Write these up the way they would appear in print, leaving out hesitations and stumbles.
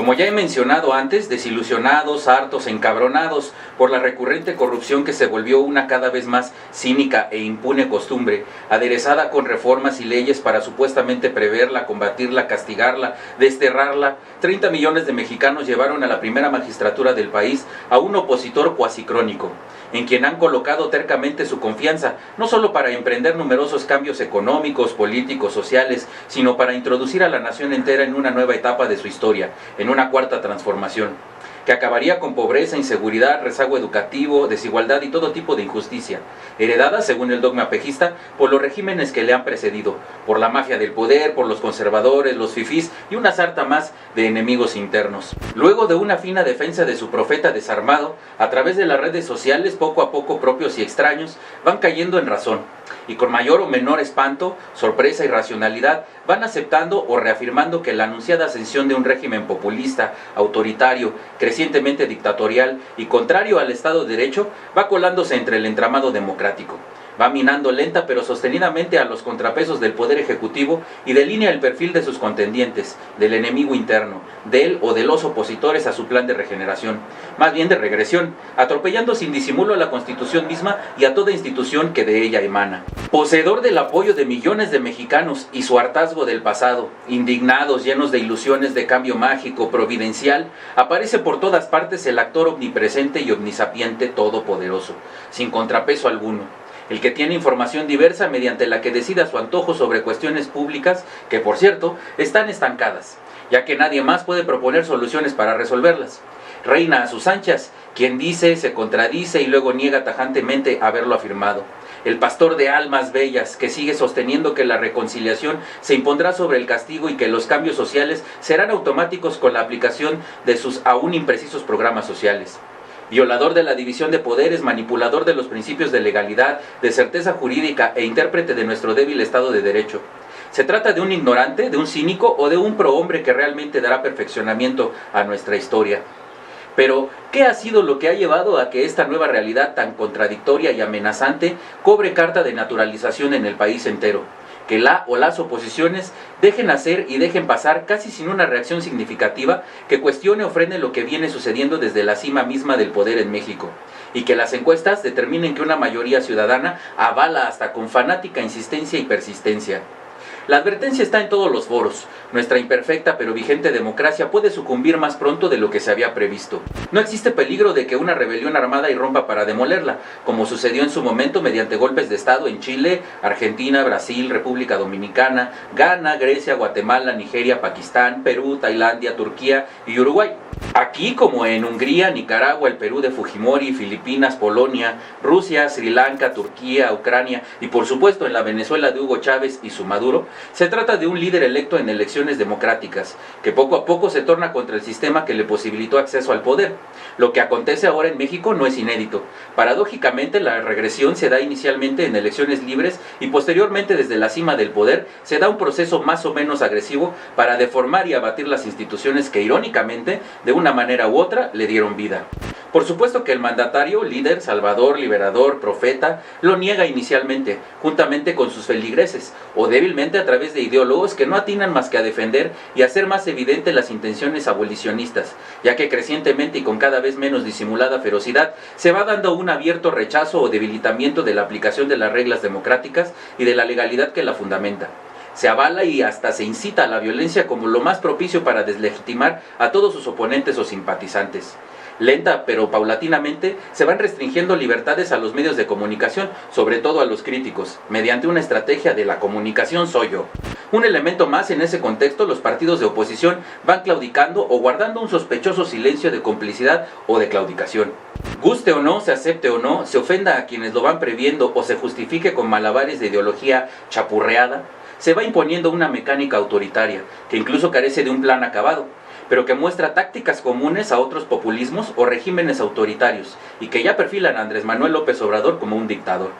Como ya he mencionado antes, desilusionados, hartos, encabronados por la recurrente corrupción que se volvió una cada vez más cínica e impune costumbre, aderezada con reformas y leyes para supuestamente preverla, combatirla, castigarla, desterrarla, 30 millones de mexicanos llevaron a la primera magistratura del país a un opositor cuasicrónico, en quien han colocado tercamente su confianza, no solo para emprender numerosos cambios económicos, políticos, sociales, sino para introducir a la nación entera en una nueva etapa de su historia, en una cuarta transformación, que acabaría con pobreza, inseguridad, rezago educativo, desigualdad y todo tipo de injusticia, heredada, según el dogma pejista, por los regímenes que le han precedido, por la mafia del poder, por los conservadores, los fifís y una sarta más de enemigos internos. Luego de una fina defensa de su profeta desarmado, a través de las redes sociales, poco a poco propios y extraños van cayendo en razón, y con mayor o menor espanto, sorpresa y racionalidad, van aceptando o reafirmando que la anunciada ascensión de un régimen populista, autoritario, crecientemente dictatorial y contrario al Estado de Derecho va colándose entre el entramado democrático. Va minando lenta pero sostenidamente a los contrapesos del Poder Ejecutivo y delinea el perfil de sus contendientes, del enemigo interno, de él o de los opositores a su plan de regeneración, más bien de regresión, atropellando sin disimulo a la Constitución misma y a toda institución que de ella emana. Poseedor del apoyo de millones de mexicanos y su hartazgo del pasado, indignados, llenos de ilusiones de cambio mágico, providencial, aparece por todas partes el actor omnipresente y omnisapiente todopoderoso, sin contrapeso alguno. El que tiene información diversa mediante la que decida su antojo sobre cuestiones públicas que, por cierto, están estancadas, ya que nadie más puede proponer soluciones para resolverlas. Reina a sus anchas, quien dice, se contradice y luego niega tajantemente haberlo afirmado. El pastor de almas bellas, que sigue sosteniendo que la reconciliación se impondrá sobre el castigo y que los cambios sociales serán automáticos con la aplicación de sus aún imprecisos programas sociales. Violador de la división de poderes, manipulador de los principios de legalidad, de certeza jurídica e intérprete de nuestro débil Estado de Derecho. ¿Se trata de un ignorante, de un cínico o de un prohombre que realmente dará perfeccionamiento a nuestra historia? Pero, ¿qué ha sido lo que ha llevado a que esta nueva realidad tan contradictoria y amenazante cobre carta de naturalización en el país entero? Que la o las oposiciones dejen hacer y dejen pasar casi sin una reacción significativa que cuestione o frene lo que viene sucediendo desde la cima misma del poder en México, y que las encuestas determinen que una mayoría ciudadana avala hasta con fanática insistencia y persistencia. La advertencia está en todos los foros. Nuestra imperfecta pero vigente democracia puede sucumbir más pronto de lo que se había previsto. No existe peligro de que una rebelión armada irrumpa para demolerla, como sucedió en su momento mediante golpes de Estado en Chile, Argentina, Brasil, República Dominicana, Ghana, Grecia, Guatemala, Nigeria, Pakistán, Perú, Tailandia, Turquía y Uruguay. Aquí, como en Hungría, Nicaragua, el Perú de Fujimori, Filipinas, Polonia, Rusia, Sri Lanka, Turquía, Ucrania y por supuesto en la Venezuela de Hugo Chávez y su Maduro, se trata de un líder electo en elecciones democráticas, que poco a poco se torna contra el sistema que le posibilitó acceso al poder. Lo que acontece ahora en México no es inédito. Paradójicamente, la regresión se da inicialmente en elecciones libres y posteriormente desde la cima del poder se da un proceso más o menos agresivo para deformar y abatir las instituciones que irónicamente, de una manera u otra, le dieron vida. Por supuesto que el mandatario, líder, salvador, liberador, profeta, lo niega inicialmente, juntamente con sus feligreses, o débilmente a través de ideólogos que no atinan más que a defender y hacer más evidente las intenciones abolicionistas, ya que crecientemente y con cada vez menos disimulada ferocidad, se va dando un abierto rechazo o debilitamiento de la aplicación de las reglas democráticas y de la legalidad que la fundamenta. Se avala y hasta se incita a la violencia como lo más propicio para deslegitimar a todos sus oponentes o simpatizantes. Lenta pero paulatinamente se van restringiendo libertades a los medios de comunicación, sobre todo a los críticos, mediante una estrategia de la comunicación soy yo. Un elemento más en ese contexto, los partidos de oposición van claudicando o guardando un sospechoso silencio de complicidad o de claudicación. Guste o no, se acepte o no, se ofenda a quienes lo van previendo o se justifique con malabares de ideología chapurreada, se va imponiendo una mecánica autoritaria, que incluso carece de un plan acabado, pero que muestra tácticas comunes a otros populismos o regímenes autoritarios, y que ya perfilan a Andrés Manuel López Obrador como un dictador.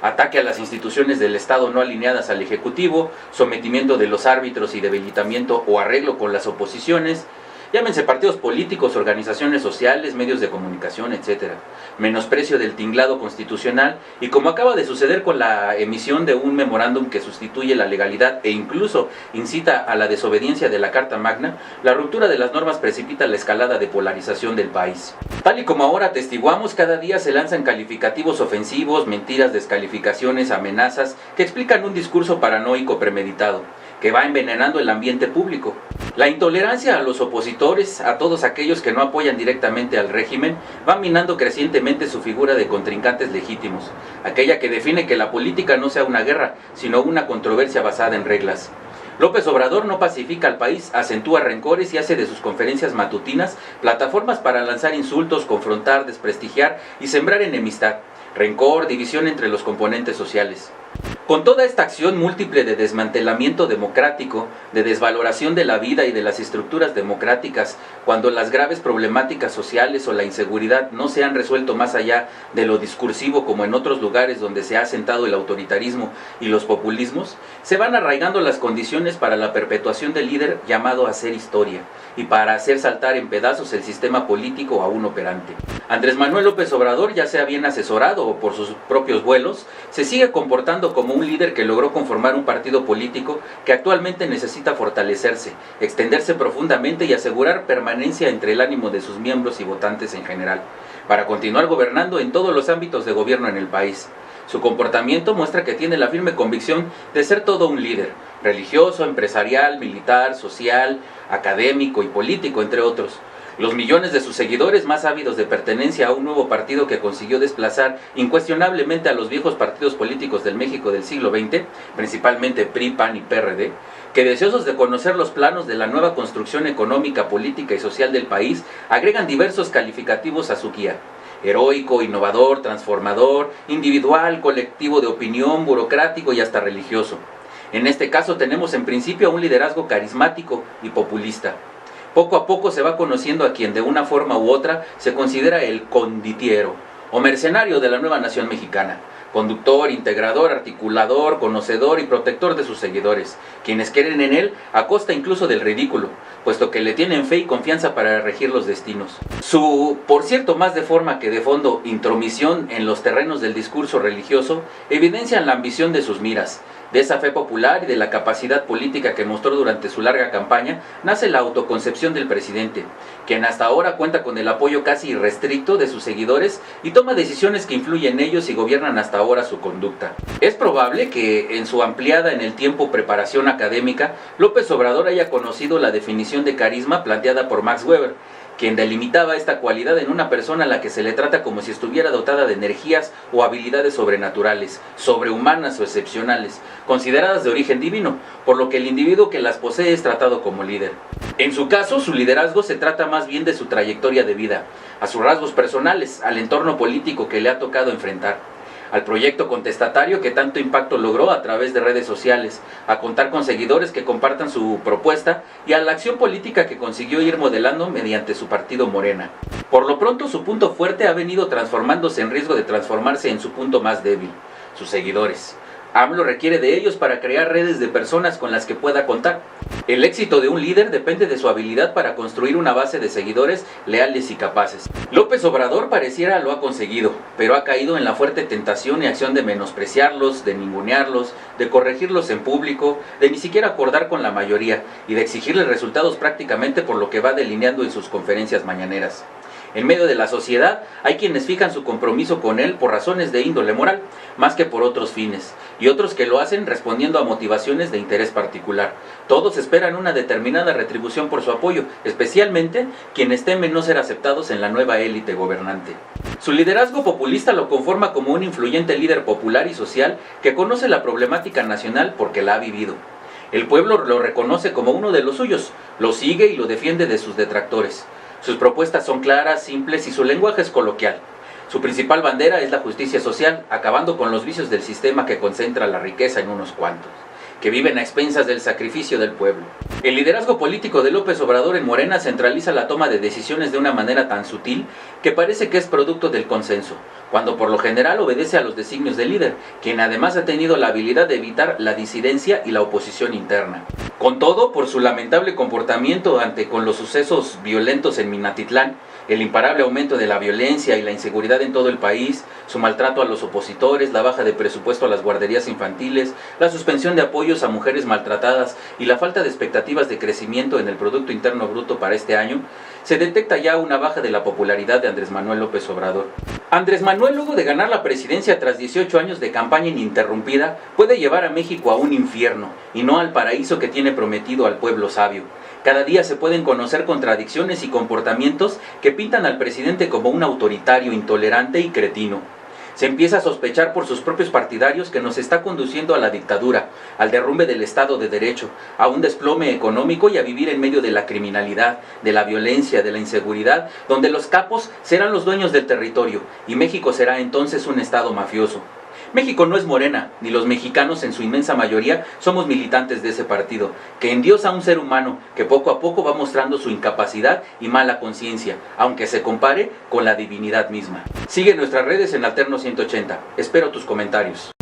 Ataque a las instituciones del Estado no alineadas al Ejecutivo, sometimiento de los árbitros y debilitamiento o arreglo con las oposiciones, Llámense partidos políticos, organizaciones sociales, medios de comunicación, etc. Menosprecio del tinglado constitucional y, como acaba de suceder con la emisión de un memorándum que sustituye la legalidad e incluso incita a la desobediencia de la Carta Magna, la ruptura de las normas precipita la escalada de polarización del país. Tal y como ahora atestiguamos, cada día se lanzan calificativos ofensivos, mentiras, descalificaciones, amenazas que explican un discurso paranoico premeditado, que va envenenando el ambiente público. La intolerancia a los opositores, a todos aquellos que no apoyan directamente al régimen, va minando crecientemente su figura de contrincantes legítimos, aquella que define que la política no sea una guerra, sino una controversia basada en reglas. López Obrador no pacifica al país, acentúa rencores y hace de sus conferencias matutinas plataformas para lanzar insultos, confrontar, desprestigiar y sembrar enemistad, rencor, división entre los componentes sociales. Con toda esta acción múltiple de desmantelamiento democrático, de desvaloración de la vida y de las estructuras democráticas, cuando las graves problemáticas sociales o la inseguridad no se han resuelto más allá de lo discursivo como en otros lugares donde se ha asentado el autoritarismo y los populismos, se van arraigando las condiciones para la perpetuación del líder llamado a hacer historia y para hacer saltar en pedazos el sistema político aún operante. Andrés Manuel López Obrador, ya sea bien asesorado o por sus propios vuelos, se sigue comportando como un líder que logró conformar un partido político que actualmente necesita fortalecerse, extenderse profundamente y asegurar permanencia entre el ánimo de sus miembros y votantes en general, para continuar gobernando en todos los ámbitos de gobierno en el país. Su comportamiento muestra que tiene la firme convicción de ser todo un líder, religioso, empresarial, militar, social, académico y político, entre otros. Los millones de sus seguidores más ávidos de pertenencia a un nuevo partido que consiguió desplazar incuestionablemente a los viejos partidos políticos del México del siglo XX, principalmente PRI, PAN y PRD, que deseosos de conocer los planos de la nueva construcción económica, política y social del país, agregan diversos calificativos a su guía: heroico, innovador, transformador, individual, colectivo de opinión, burocrático y hasta religioso. En este caso tenemos en principio a un liderazgo carismático y populista. Poco a poco se va conociendo a quien de una forma u otra se considera el conditiero o mercenario de la nueva nación mexicana, conductor, integrador, articulador, conocedor y protector de sus seguidores, quienes quieren en él a costa incluso del ridículo, puesto que le tienen fe y confianza para regir los destinos. Su, por cierto más de forma que de fondo, intromisión en los terrenos del discurso religioso evidencian la ambición de sus miras. De esa fe popular y de la capacidad política que mostró durante su larga campaña, nace la autoconcepción del presidente, quien hasta ahora cuenta con el apoyo casi irrestricto de sus seguidores y toma decisiones que influyen en ellos y gobiernan hasta ahora su conducta. Es probable que, en su ampliada en el tiempo preparación académica, López Obrador haya conocido la definición de carisma planteada por Max Weber, quien delimitaba esta cualidad en una persona a la que se le trata como si estuviera dotada de energías o habilidades sobrenaturales, sobrehumanas o excepcionales, consideradas de origen divino, por lo que el individuo que las posee es tratado como líder. En su caso, su liderazgo se trata más bien de su trayectoria de vida, a sus rasgos personales, al entorno político que le ha tocado enfrentar, al proyecto contestatario que tanto impacto logró a través de redes sociales, a contar con seguidores que compartan su propuesta y a la acción política que consiguió ir modelando mediante su partido Morena. Por lo pronto, su punto fuerte ha venido transformándose en riesgo de transformarse en su punto más débil: sus seguidores. AMLO requiere de ellos para crear redes de personas con las que pueda contar. El éxito de un líder depende de su habilidad para construir una base de seguidores leales y capaces. López Obrador pareciera lo ha conseguido, pero ha caído en la fuerte tentación y acción de menospreciarlos, de ningunearlos, de corregirlos en público, de ni siquiera acordar con la mayoría y de exigirles resultados prácticamente por lo que va delineando en sus conferencias mañaneras. En medio de la sociedad hay quienes fijan su compromiso con él por razones de índole moral, más que por otros fines, y otros que lo hacen respondiendo a motivaciones de interés particular. Todos esperan una determinada retribución por su apoyo, especialmente quienes temen no ser aceptados en la nueva élite gobernante. Su liderazgo populista lo conforma como un influyente líder popular y social que conoce la problemática nacional porque la ha vivido. El pueblo lo reconoce como uno de los suyos, lo sigue y lo defiende de sus detractores. Sus propuestas son claras, simples y su lenguaje es coloquial. Su principal bandera es la justicia social, acabando con los vicios del sistema que concentra la riqueza en unos cuantos, que viven a expensas del sacrificio del pueblo. El liderazgo político de López Obrador en Morena centraliza la toma de decisiones de una manera tan sutil que parece que es producto del consenso, cuando por lo general obedece a los designios del líder, quien además ha tenido la habilidad de evitar la disidencia y la oposición interna. Con todo, por su lamentable comportamiento con los sucesos violentos en Minatitlán, el imparable aumento de la violencia y la inseguridad en todo el país, su maltrato a los opositores, la baja de presupuesto a las guarderías infantiles, la suspensión de apoyos a mujeres maltratadas y la falta de expectativas de crecimiento en el Producto Interno Bruto para este año, se detecta ya una baja de la popularidad de Andrés Manuel López Obrador. Andrés Manuel, luego de ganar la presidencia tras 18 años de campaña ininterrumpida, puede llevar a México a un infierno y no al paraíso que tiene prometido al pueblo sabio. Cada día se pueden conocer contradicciones y comportamientos que pintan al presidente como un autoritario, intolerante y cretino. Se empieza a sospechar por sus propios partidarios que nos está conduciendo a la dictadura, al derrumbe del Estado de Derecho, a un desplome económico y a vivir en medio de la criminalidad, de la violencia, de la inseguridad, donde los capos serán los dueños del territorio y México será entonces un Estado mafioso. México no es Morena, ni los mexicanos en su inmensa mayoría somos militantes de ese partido, que endiosa a un ser humano que poco a poco va mostrando su incapacidad y mala conciencia, aunque se compare con la divinidad misma. Sigue nuestras redes en Alterno 180. Espero tus comentarios.